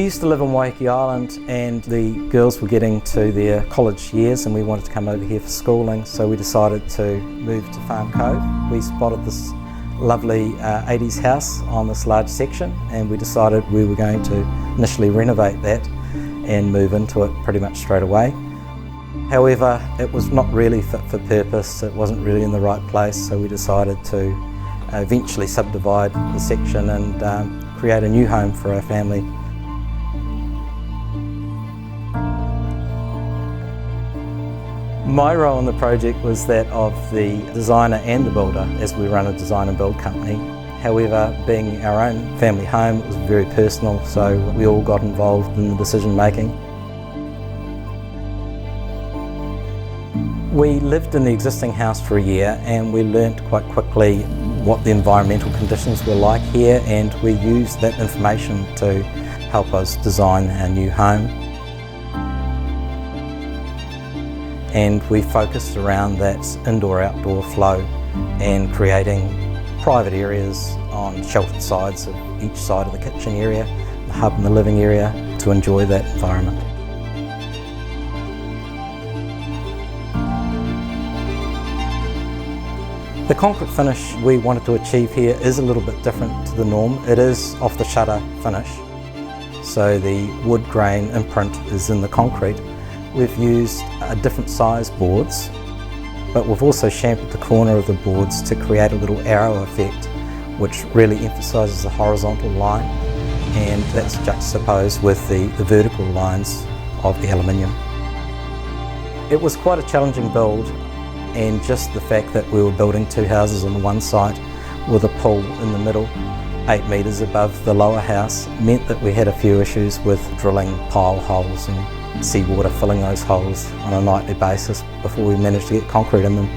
We used to live on Waiheke Island, and the girls were getting to their college years and we wanted to come over here for schooling, so we decided to move to Farm Cove. We spotted this lovely 80s house on this large section, and we decided we were going to initially renovate that and move into it pretty much straight away. However, it was not really fit for purpose, it wasn't really in the right place, so we decided to eventually subdivide the section and create a new home for our family. My role in the project was that of the designer and the builder, as we run a design and build company. However, being our own family home, it was very personal, so we all got involved in the decision making. We lived in the existing house for a year and we learnt quite quickly what the environmental conditions were like here, and we used that information to help us design our new home. And we focused around that indoor-outdoor flow and creating private areas on sheltered sides of each side of the kitchen area, the hub and the living area, to enjoy that environment. The concrete finish we wanted to achieve here is a little bit different to the norm. It is off the shutter finish, so the wood grain imprint is in the concrete. We've used different size boards, but we've also chamfered the corner of the boards to create a little arrow effect, which really emphasises the horizontal line, and that's juxtaposed with the vertical lines of the aluminium. It was quite a challenging build, and just the fact that we were building two houses on one site with a pool in the middle, 8 metres above the lower house, meant that we had a few issues with drilling pile holes and seawater filling those holes on a nightly basis before we managed to get concrete in them.